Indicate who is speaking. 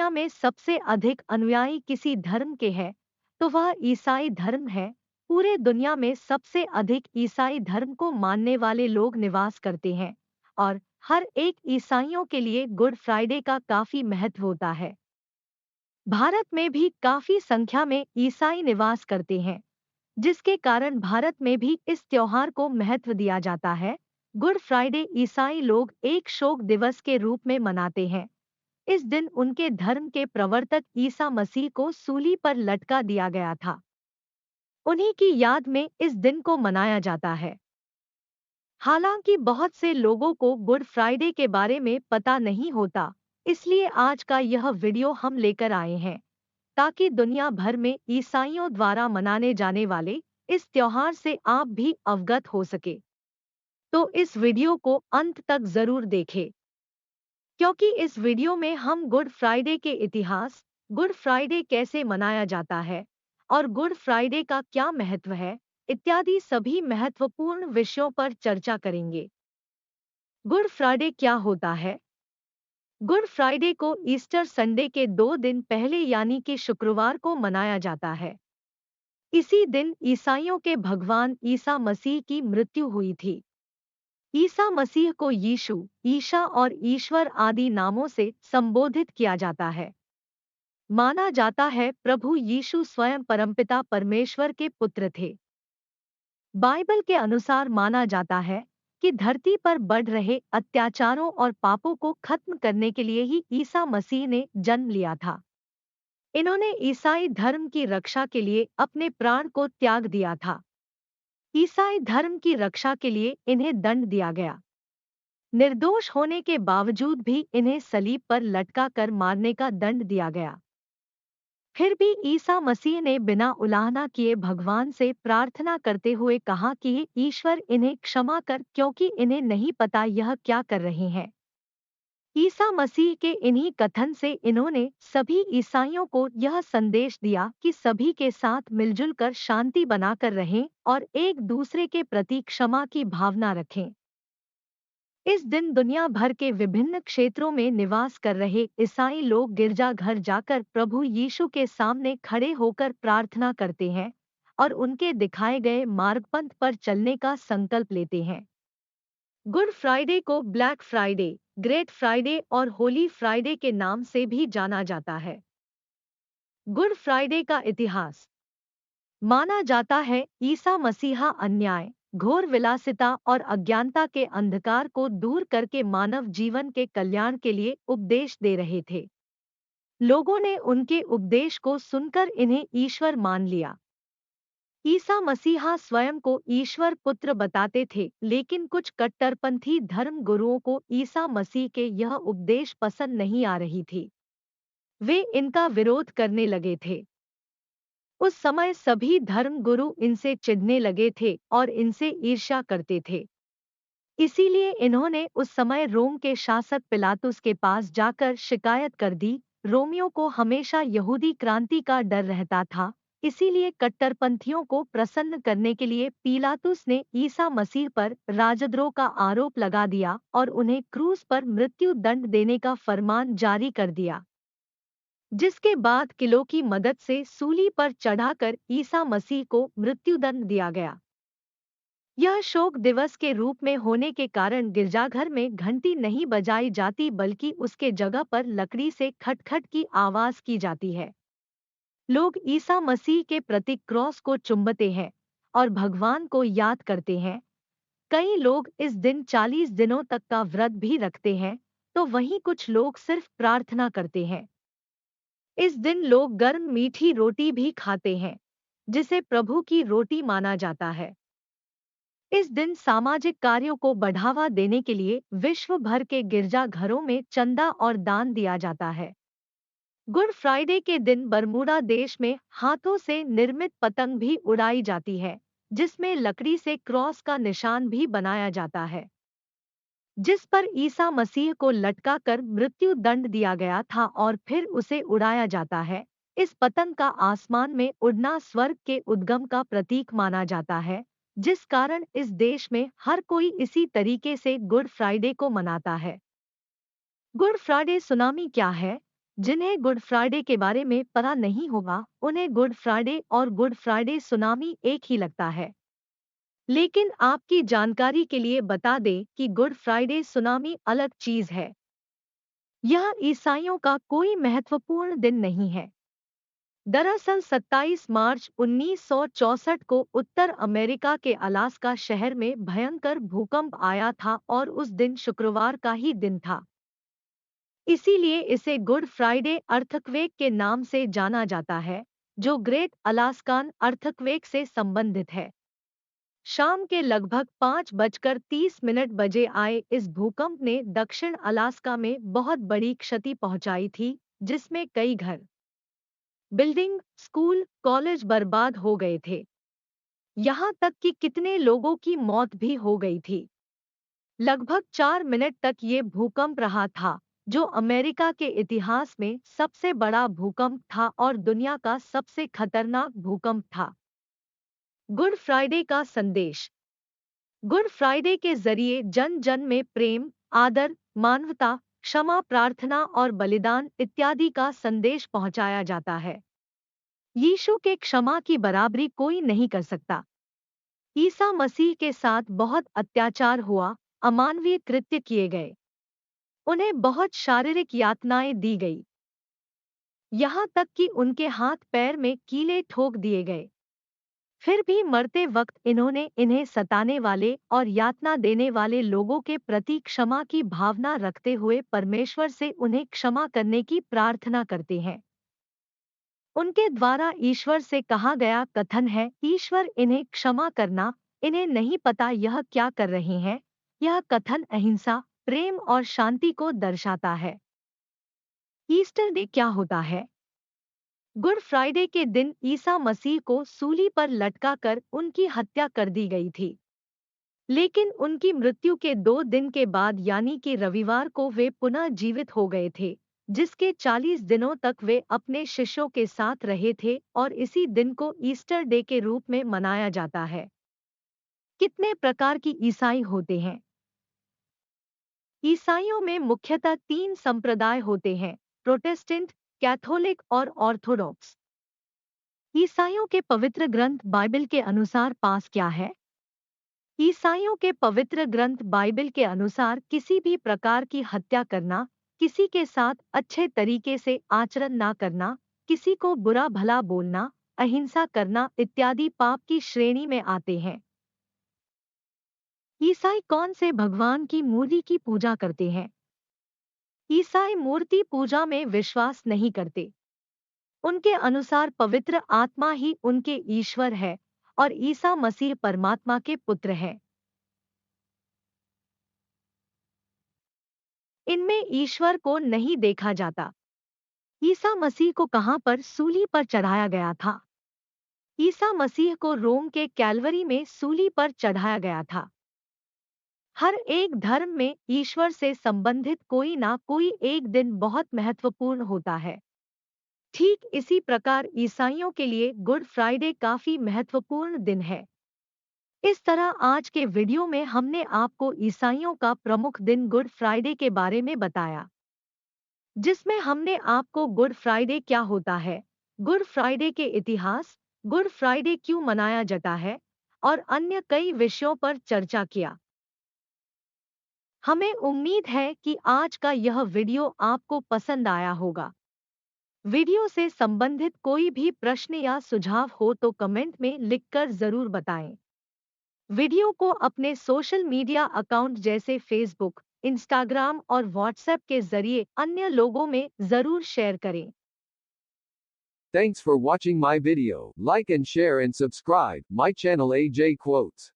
Speaker 1: दुनिया में सबसे अधिक अनुयायी किसी धर्म के हैं, तो वह ईसाई धर्म है। पूरे दुनिया में सबसे अधिक ईसाई धर्म को मानने वाले लोग निवास करते हैं और हर एक ईसाइयों के लिए गुड फ्राइडे का काफी महत्व होता है। भारत में भी काफी संख्या में ईसाई निवास करते हैं, जिसके कारण भारत में भी इस त्योहार को महत्व दिया जाता है। गुड फ्राइडे ईसाई लोग एक शोक दिवस के रूप में मनाते हैं। इस दिन उनके धर्म के प्रवर्तक ईसा मसीह को सूली पर लटका दिया गया था। उन्हीं की याद में इस दिन को मनाया जाता है। हालांकि बहुत से लोगों को गुड फ्राइडे के बारे में पता नहीं होता, इसलिए आज का यह वीडियो हम लेकर आए हैं ताकि दुनिया भर में ईसाइयों द्वारा मनाने जाने वाले इस त्योहार से आप भी अवगत हो सके। तो इस वीडियो को अंत तक जरूर देखें, क्योंकि इस वीडियो में हम गुड फ्राइडे के इतिहास, गुड फ्राइडे कैसे मनाया जाता है और गुड फ्राइडे का क्या महत्व है इत्यादि सभी महत्वपूर्ण विषयों पर चर्चा करेंगे। गुड फ्राइडे क्या होता है? गुड फ्राइडे को ईस्टर संडे के 2 दिन पहले यानी कि शुक्रवार को मनाया जाता है। इसी दिन ईसाइयों के भगवान ईसा मसीह की मृत्यु हुई थी। ईसा मसीह को यीशु, ईशा और ईश्वर आदि नामों से संबोधित किया जाता है। माना जाता है प्रभु यीशु स्वयं परमपिता परमेश्वर के पुत्र थे। बाइबल के अनुसार माना जाता है कि धरती पर बढ़ रहे अत्याचारों और पापों को खत्म करने के लिए ही ईसा मसीह ने जन्म लिया था। इन्होंने ईसाई धर्म की रक्षा के लिए अपने प्राण को त्याग दिया था। ईसाई धर्म की रक्षा के लिए इन्हें दंड दिया गया। निर्दोष होने के बावजूद भी इन्हें सलीब पर लटका कर मारने का दंड दिया गया। फिर भी ईसा मसीह ने बिना उलाहना किए भगवान से प्रार्थना करते हुए कहा कि ईश्वर इन्हें क्षमा कर, क्योंकि इन्हें नहीं पता यह क्या कर रहे हैं। ईसा मसीह के इन्हीं कथन से इन्होंने सभी ईसाइयों को यह संदेश दिया कि सभी के साथ मिलजुल कर शांति बनाकर रहें और एक दूसरे के प्रति क्षमा की भावना रखें। इस दिन दुनिया भर के विभिन्न क्षेत्रों में निवास कर रहे ईसाई लोग गिरजाघर जाकर प्रभु यीशु के सामने खड़े होकर प्रार्थना करते हैं और उनके दिखाए गए मार्गपंथ पर चलने का संकल्प लेते हैं। गुड फ्राइडे को ब्लैक फ्राइडे, ग्रेट फ्राइडे और होली फ्राइडे के नाम से भी जाना जाता है। गुड फ्राइडे का इतिहास। माना जाता है ईसा मसीहा अन्याय, घोर विलासिता और अज्ञानता के अंधकार को दूर करके मानव जीवन के कल्याण के लिए उपदेश दे रहे थे। लोगों ने उनके उपदेश को सुनकर इन्हें ईश्वर मान लिया। ईसा मसीहा स्वयं को ईश्वर पुत्र बताते थे, लेकिन कुछ कट्टरपंथी धर्म गुरुओं को ईसा मसीह के यह उपदेश पसंद नहीं आ रही थी। वे इनका विरोध करने लगे थे। उस समय सभी धर्मगुरु इनसे चिढ़ने लगे थे और इनसे ईर्ष्या करते थे। इसीलिए इन्होंने उस समय रोम के शासक पिलातुस के पास जाकर शिकायत कर दी। रोमियों को हमेशा यहूदी क्रांति का डर रहता था, इसीलिए कट्टरपंथियों को प्रसन्न करने के लिए पिलातुस ने ईसा मसीह पर राजद्रोह का आरोप लगा दिया और उन्हें क्रूस पर मृत्यु दंड देने का फरमान जारी कर दिया, जिसके बाद किलों की मदद से सूली पर चढ़ाकर ईसा मसीह को मृत्युदंड दिया गया। यह शोक दिवस के रूप में होने के कारण गिरजाघर में घंटी नहीं बजाई जाती, बल्कि उसके जगह पर लकड़ी से खटखट की आवाज की जाती है। लोग ईसा मसीह के प्रतीक क्रॉस को चुम्बते हैं और भगवान को याद करते हैं। कई लोग इस दिन 40 दिनों तक का व्रत भी रखते हैं, तो वहीं कुछ लोग सिर्फ प्रार्थना करते हैं। इस दिन लोग गर्म मीठी रोटी भी खाते हैं, जिसे प्रभु की रोटी माना जाता है। इस दिन सामाजिक कार्यों को बढ़ावा देने के लिए विश्व भर के गिरजाघरों में चंदा और दान दिया जाता है। गुड फ्राइडे के दिन बरमूडा देश में हाथों से निर्मित पतंग भी उड़ाई जाती है, जिसमें लकड़ी से क्रॉस का निशान भी बनाया जाता है, जिस पर ईसा मसीह को लटका कर मृत्यु दंड दिया गया था और फिर उसे उड़ाया जाता है। इस पतंग का आसमान में उड़ना स्वर्ग के उद्गम का प्रतीक माना जाता है, जिस कारण इस देश में हर कोई इसी तरीके से गुड फ्राइडे को मनाता है। गुड फ्राइडे सुनामी क्या है? जिन्हें गुड फ्राइडे के बारे में पता नहीं होगा, उन्हें गुड फ्राइडे और गुड फ्राइडे सुनामी एक ही लगता है। लेकिन आपकी जानकारी के लिए बता दें कि गुड फ्राइडे सुनामी अलग चीज है। यह ईसाइयों का कोई महत्वपूर्ण दिन नहीं है। दरअसल 27 मार्च 1964 को उत्तर अमेरिका के अलास्का शहर में भयंकर भूकंप आया था और उस दिन शुक्रवार का ही दिन था। इसीलिए इसे गुड फ्राइडे अर्थक्वेक के नाम से जाना जाता है, जो ग्रेट अलास्कान अर्थक्वेक से संबंधित है। शाम के लगभग 5:30 बजे आए इस भूकंप ने दक्षिण अलास्का में बहुत बड़ी क्षति पहुंचाई थी, जिसमें कई घर, बिल्डिंग, स्कूल, कॉलेज बर्बाद हो गए थे। यहाँ तक कि कितने लोगों की मौत भी हो गई थी। लगभग 4 मिनट तक ये भूकंप रहा था, जो अमेरिका के इतिहास में सबसे बड़ा भूकंप था और दुनिया का सबसे खतरनाक भूकंप था। गुड फ्राइडे का संदेश। गुड फ्राइडे के जरिए जन जन में प्रेम, आदर, मानवता, क्षमा प्रार्थना और बलिदान इत्यादि का संदेश पहुंचाया जाता है। यीशु के क्षमा की बराबरी कोई नहीं कर सकता। ईसा मसीह के साथ बहुत अत्याचार हुआ, अमानवीय कृत्य किए गए। उन्हें बहुत शारीरिक यातनाएं दी गई। यहाँ तक कि उनके हाथ पैर में कीले ठोक दिए गए। फिर भी मरते वक्त इन्होंने इन्हें सताने वाले और यातना देने वाले लोगों के प्रति क्षमा की भावना रखते हुए परमेश्वर से उन्हें क्षमा करने की प्रार्थना करते हैं। उनके द्वारा ईश्वर से कहा गया कथन है, ईश्वर इन्हें क्षमा करना, इन्हें नहीं पता यह क्या कर रहे हैं। यह कथन अहिंसा, प्रेम और शांति को दर्शाता है। ईस्टर डे क्या होता है? गुड फ्राइडे के दिन ईसा मसीह को सूली पर लटकाकर उनकी हत्या कर दी गई थी। लेकिन उनकी मृत्यु के 2 दिन के बाद यानी कि रविवार को वे पुनः जीवित हो गए थे, जिसके 40 दिनों तक वे अपने शिष्यों के साथ रहे थे और इसी दिन को ईस्टर डे के रूप में मनाया जाता है। कितने प्रकार की ईसाई होते हैं? ईसाइयों में मुख्यतः 3 संप्रदाय होते हैं, प्रोटेस्टेंट, कैथोलिक और ऑर्थोडॉक्स। ईसाइयों के पवित्र ग्रंथ बाइबल के अनुसार पास क्या है? ईसाइयों के पवित्र ग्रंथ बाइबल के अनुसार किसी भी प्रकार की हत्या करना, किसी के साथ अच्छे तरीके से आचरण ना करना, किसी को बुरा भला बोलना, अहिंसा करना इत्यादि पाप की श्रेणी में आते हैं। ईसाई कौन से भगवान की मूर्ति की पूजा करते हैं? ईसाई मूर्ति पूजा में विश्वास नहीं करते। उनके अनुसार पवित्र आत्मा ही उनके ईश्वर है और ईसा मसीह परमात्मा के पुत्र हैं। इनमें ईश्वर को नहीं देखा जाता। ईसा मसीह को कहां पर सूली पर चढ़ाया गया था? ईसा मसीह को रोम के कैलवरी में सूली पर चढ़ाया गया था। हर एक धर्म में ईश्वर से संबंधित कोई ना कोई एक दिन बहुत महत्वपूर्ण होता है। ठीक इसी प्रकार ईसाइयों के लिए गुड फ्राइडे काफी महत्वपूर्ण दिन है। इस तरह आज के वीडियो में हमने आपको ईसाइयों का प्रमुख दिन गुड फ्राइडे के बारे में बताया, जिसमें हमने आपको गुड फ्राइडे क्या होता है, गुड फ्राइडे के इतिहास, गुड फ्राइडे क्यों मनाया जाता है और अन्य कई विषयों पर चर्चा किया। हमें उम्मीद है कि आज का यह वीडियो आपको पसंद आया होगा। वीडियो से संबंधित कोई भी प्रश्न या सुझाव हो तो कमेंट में लिखकर जरूर बताएं। वीडियो को अपने सोशल मीडिया अकाउंट जैसे फेसबुक, इंस्टाग्राम और व्हाट्सएप के जरिए अन्य लोगों में जरूर शेयर करें।
Speaker 2: Thanks for watching my video. Like and share and subscribe my channel AJ Quotes.